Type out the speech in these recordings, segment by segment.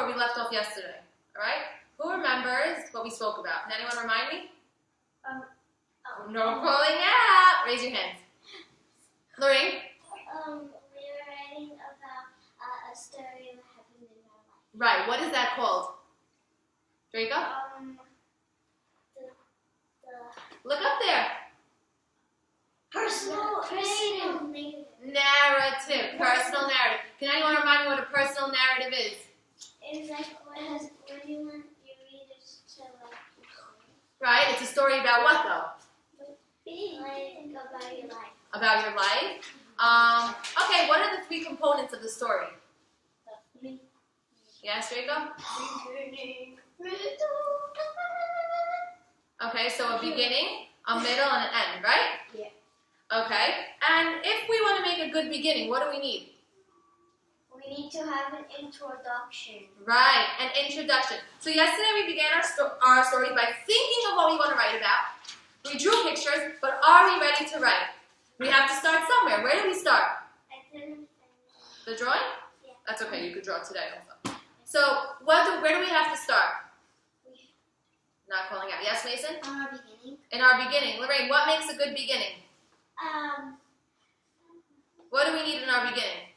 where we left off yesterday. All right? Who remembers what we spoke about? Can anyone remind me? No calling out. Raise your hands. Lorraine? We were writing about a story that happened in our life. Right. What is that called? Draco? Look up there. Personal Narrative. Personal narrative. Can anyone remind me what a personal narrative is? It's like when you want your readers to like your story. Right. It's a story about what though? Like about your life. About your life. Okay. What are the three components of the story? Yes, Draco? Okay, so a beginning, a middle, and an end, right? Yeah. Okay, and if we want to make a good beginning, what do we need? We need to have an introduction. Right, an introduction. So yesterday we began our stories by thinking of what we want to write about. We drew pictures, but are we ready to write? We have to start somewhere. Where do we start? The drawing? Yeah. That's okay, you could draw today also. So where do we have to start? Not calling out. Yes, Mason? Our beginning. In our beginning. Lorraine, what makes a good beginning? What do we need in our beginning?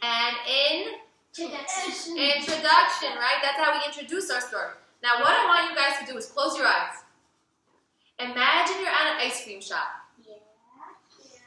An introduction, right? That's how we introduce our story. Now, what I want you guys to do is close your eyes. Imagine you're at an ice cream shop. Yeah.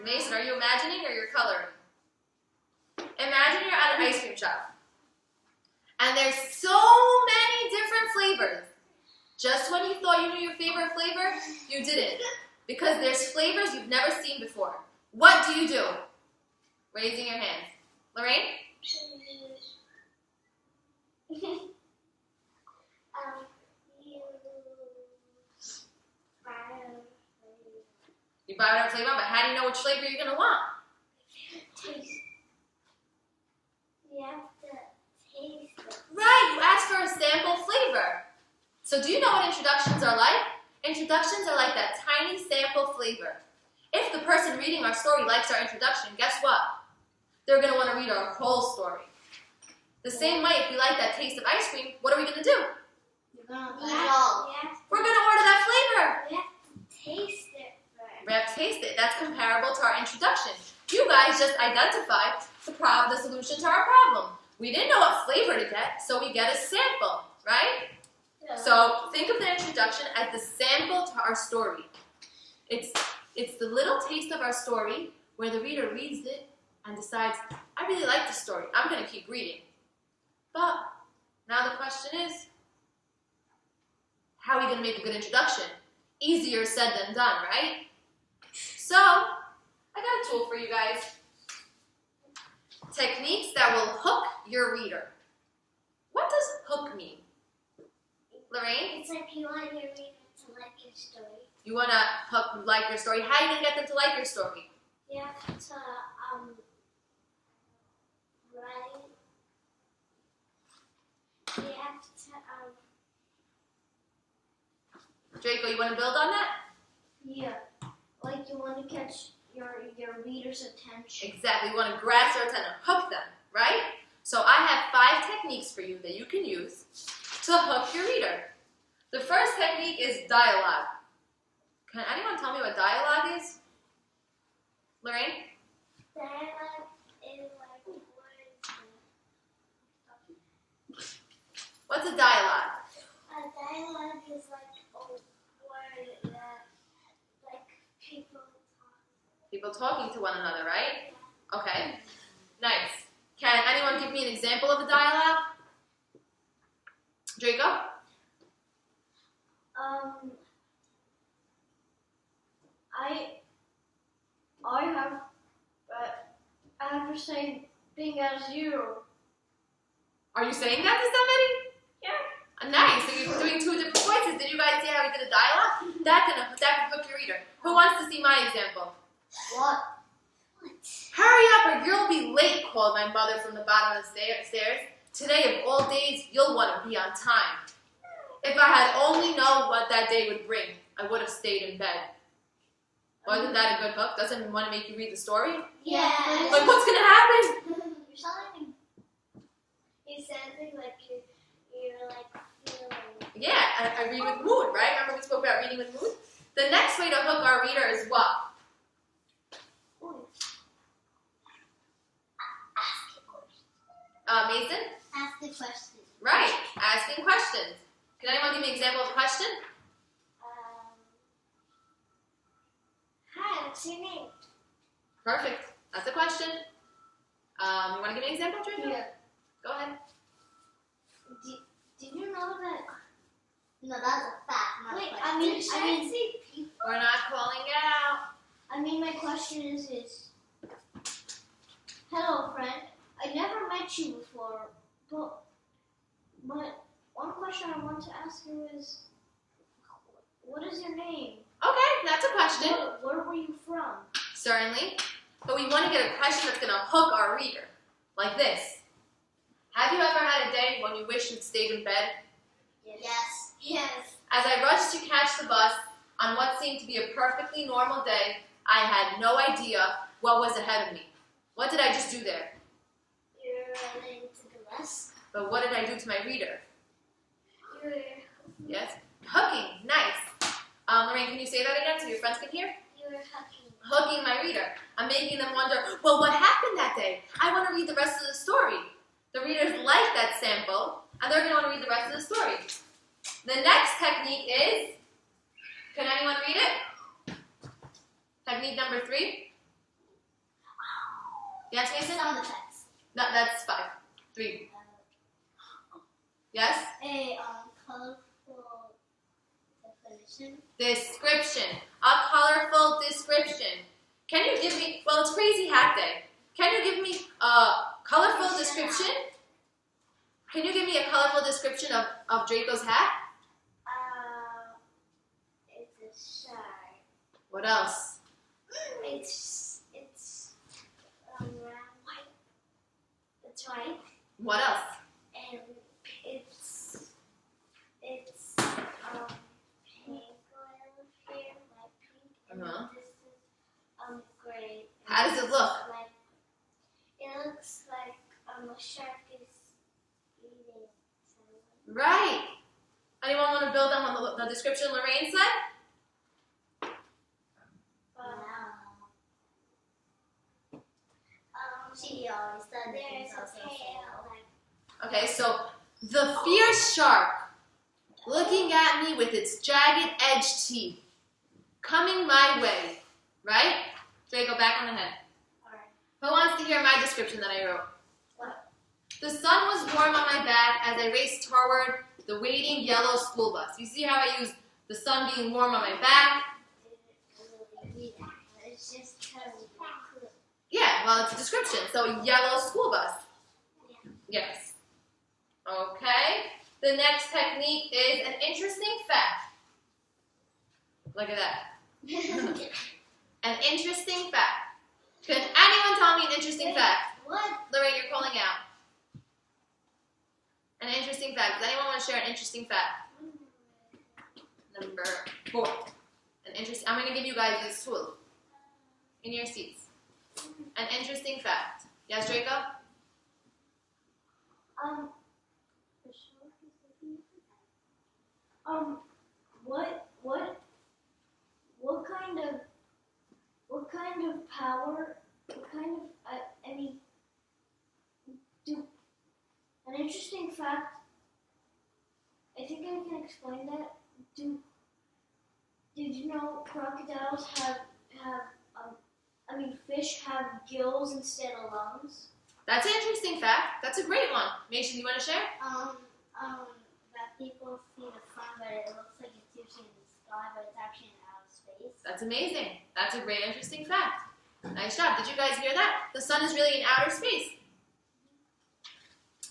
Mason, are you imagining or you're coloring? Imagine you're at an ice cream shop. And there's so many different flavors. Just when you thought you knew your favorite flavor, you didn't. Because there's flavors you've never seen before. What do you do? Raising your hands. Lorraine? You buy whatever flavor, but how do you know which flavor you're going to want? Taste. You have to taste it. Right, you ask for a sample flavor. So do you know what introductions are like? Introductions are like that tiny sample flavor. If the person reading our story likes our introduction, guess what? They're going to want to read our whole story. The same way, if you like that taste of ice cream, what are we going to do? You're going to eat all. We're going to order that flavor. You have to taste it first. We have to taste it. That's comparable to our introduction. You guys just identified the solution to our problem. We didn't know what flavor to get, so we get a sample, right? Yeah. So think of the introduction as the sample to our story. It's the little taste of our story where the reader reads it and decides, I really like this story. I'm going to keep reading. But now the question is, how are we going to make a good introduction? Easier said than done, right? So, I got a tool for you guys. Techniques that will hook your reader. What does hook mean? Lorraine? It's like you want your reader to like your story. You want to like your story. How are you going to get them to like your story? You have to write. You have to Draco, you want to build on that? Yeah. Like you want to catch your reader's attention. Exactly. You want to grasp their attention, hook them, right? So I have 5 techniques for you that you can use to hook your reader. The first technique is dialogue. Can anyone tell me what dialogue is? Lorraine? Dialogue is like words. What's a dialogue? A dialogue is like a word that like people talk. People talking to one another, right? Okay. Nice. Can anyone give me an example of a dialogue? Draco? I have the same thing as you. Are you saying that to somebody? Yeah. Nice. So you're doing 2 different voices. Did you guys see how we did a dialogue? That can hook your reader. Who wants to see my example? What? Hurry up or you'll be late, called my mother from the bottom of the stairs. Today of all days, you'll want to be on time. If I had only known what that day would bring, I would have stayed in bed. Wasn't that a good hook? Doesn't it want to make you read the story? Yeah. But I read with mood, right? Remember we spoke about reading with mood? The next way to hook our reader is what? Mason? Ask the question. Right, asking questions. Can anyone give me an example of a question? Hi, what's your name? Perfect. That's a question. You want to give me an example, Draco? Yeah. Go ahead. Did you know that? No, that's a fact. Not Wait, a question. We're not calling it out. My question is, hello, friend. I never met you before, but one question I want to ask you is, what is your name? Okay, that's a question. Where were you from? Certainly. But we want to get a question that's going to hook our reader. Like this. Have you ever had a day when you wish you'd stayed in bed? Yes. Yes. As I rushed to catch the bus on what seemed to be a perfectly normal day, I had no idea what was ahead of me. What did I just do there? You're running to the bus. But what did I do to my reader? You're Yes? Hooking. Nice. Lorraine, can you say that again so your friends can hear? hooking. Hooking my reader. I'm making them wonder, well, what happened that day? I want to read the rest of the story. The readers like that sample, and they're going to want to read the rest of the story. The next technique is, can anyone read it? Technique number 3. Yes, Mason? Sound effects. No, that's 5. 3. Yes? A colorful definition. Description. A colorful description. Can you give me, well, it's Crazy Hat Day. Can you give me a colorful description? Can you give me a colorful description of Draco's hat? It's a shark. What else? It's white. It's white, What else? and it's pink here, light pink, and Uh-huh. this is gray. How does it look? It looks like a shark is eating someone. Right. Anyone want to build on what the description Lorraine said? She always said there's a tail. Okay, so the fierce shark looking at me with its jagged edged teeth coming my way. Right? Draco, back on the head. Alright. Who wants to hear my description that I wrote? What? The sun was warm on my back as I raced toward the waiting yellow school bus. You see how I use the sun being warm on my back? It's just kind of cool. Yeah, well, it's a description. So, yellow school bus. Yes. Okay. The next technique is an interesting fact. Look at that. An interesting fact. Can anyone tell me an interesting fact? What? Lorraine, you're calling out. An interesting fact. Does anyone want to share an interesting fact? Number 4. I'm going to give you guys these tools in your seats. An interesting fact. Yes, Draco? What kind of power, an interesting fact, I think I can explain that. Did you know crocodiles fish have gills instead of lungs? That's an interesting fact. That's a great one. Mason, you want to share? That people see the sun, but it looks like it's usually in the sky, but it's actually in outer space. That's amazing. That's a great, interesting fact. Nice job. Did you guys hear that? The sun is really in outer space.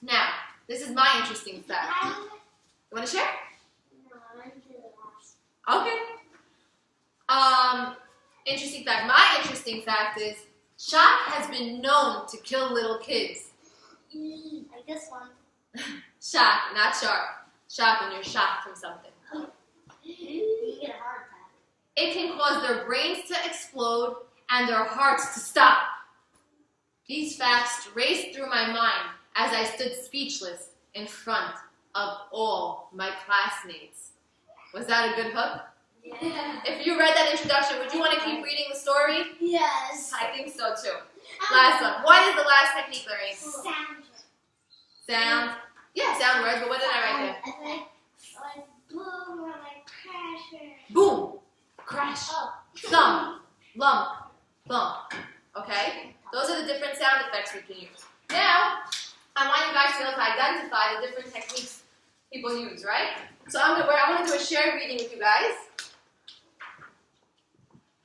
Now, this is my interesting fact. You want to share? No, I want to do the last. Okay. Interesting fact. My interesting fact is shock has been known to kill little kids. Like this one. Shock, not sharp. Shock when you're shocked from something. You get a heart attack. It can cause their brains to explode and their hearts to stop. These facts raced through my mind as I stood speechless in front of all my classmates. Was that a good hook? Yeah. If you read that introduction, would you want to keep reading the story? Yes. I think so too. Last one. What is the last technique, Lorraine? Sound. Sound. Yeah, sound words, but what did I write there? I think like boom or like crash. Boom, crash, Oh. thump, lump, bump. Okay? Those are the different sound effects we can use. Now, I want you guys to be able to identify the different techniques people use, right? So I want to do a shared reading with you guys.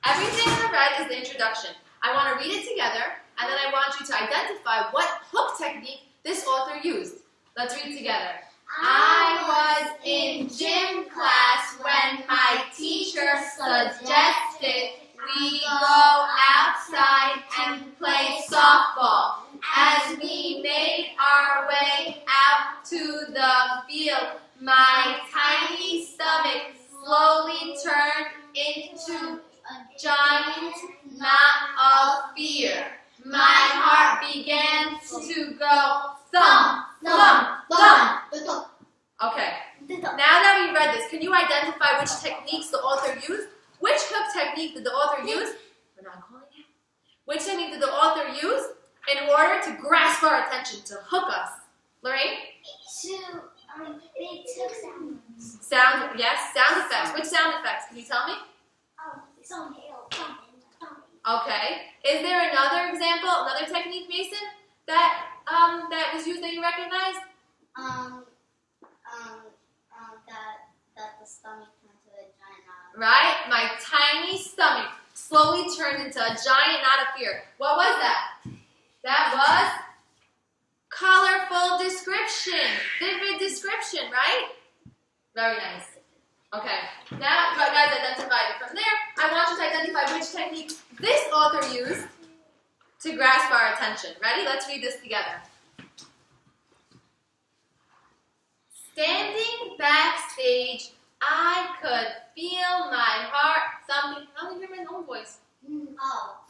Everything in the red is the introduction. I want to read it together, and then I want you to identify what hook technique this author used. Let's read together. I was in gym class when my teacher suggested we go outside and play softball. As we made our way out to the field, my tiny stomach slowly turned into a giant knot of fear. My heart began to go thump, thump, thump. Okay, now that we read this, can you identify which techniques the author used? Which hook technique did the author use? We're not calling it. Which technique did the author use in order to grasp our attention, to hook us? Lorraine? They took sounds. Sound, yes, sound effects. Which sound effects? Can you tell me? It's on hail, thumping. Okay. Is there another example, another technique, Mason, that that was used that you recognize? That the stomach turned to a giant knot. Right? My tiny stomach slowly turned into a giant knot of fear. What was that? That was colorful description. Vivid description, right? Very nice. Okay. Now you guys identified it. From there, I want you to identify which technique this author used to grasp our attention. Ready? Let's read this together. Standing backstage, I could feel my heart thumping. I don't hear my own voice.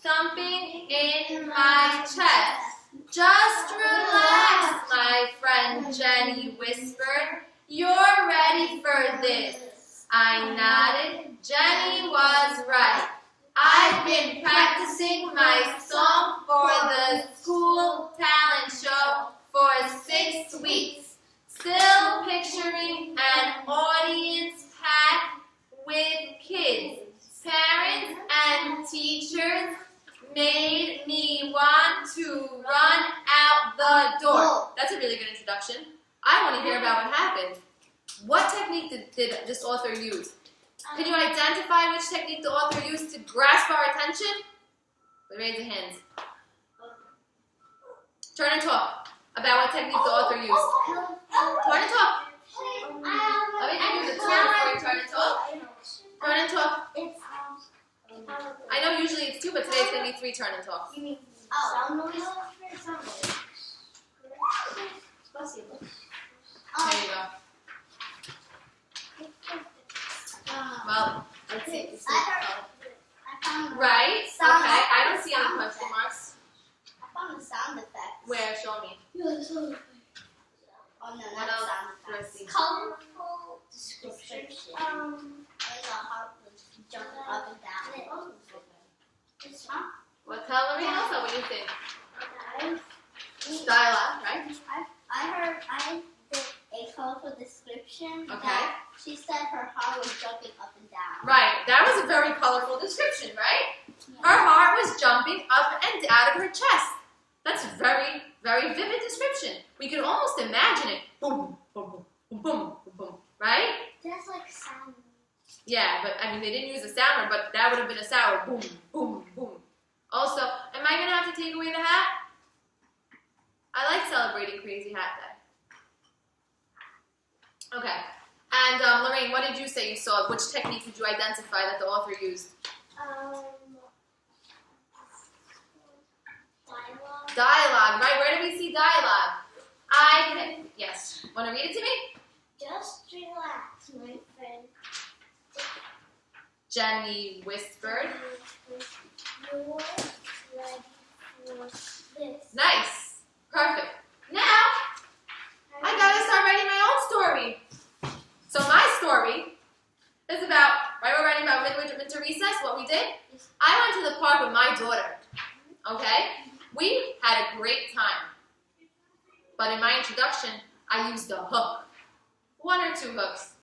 Thumping in my chest. Just relax, my friend Jenny whispered. You're ready for this. I nodded. Jenny was right. I've been practicing my song for the school talent show for 6 weeks. Still picturing an audience packed with kids. Parents and teachers made me want to run out the door. That's a really good introduction. I want to hear about what happened. What technique did this author use? Can you identify which technique the author used to grasp our attention? Raise your hands. Turn and talk about what technique the author used. Turn and talk. Let me give you the tour before you turn and talk. Turn and talk. I know usually it's 2, but today it's going to be 3 turn and talk. You mean sound noise? Sound noise. There you go. Well, let's see. I found Right? Okay, I don't see any question marks. I found the sound effects. Where? Show me. Oh no, What not else sound do I effects. see? Colorful description. And the heart was jumping up and down. Huh? What coloring? Also, what do you think? Dialogue, right? I did a colorful description. Okay. That she said her heart was jumping up and down. Right. That was a very colorful description, right? Her heart was jumping up and out of her chest. That's a very, very vivid description. We can almost imagine it. Boom, boom, boom, boom, boom, boom, right? That's like sound. Yeah, but I mean, they didn't use a sounder, but that would have been a sour. Boom, boom, boom. Also, am I going to have to take away the hat? I like celebrating Crazy Hat Day. Okay. And Lorraine, what did you say you saw? Which technique did you identify that the author used? Dialogue. Dialogue, right? Where do we see dialogue? Yes. Want to read it to me? Just relax, my friend. Jenny whispered. You're ready for this. Nice. Perfect. Now, I gotta start writing my own story. So my story did? I went to the park with my daughter, okay? We had a great time. But in my introduction, I used a hook. 1 or 2 hooks.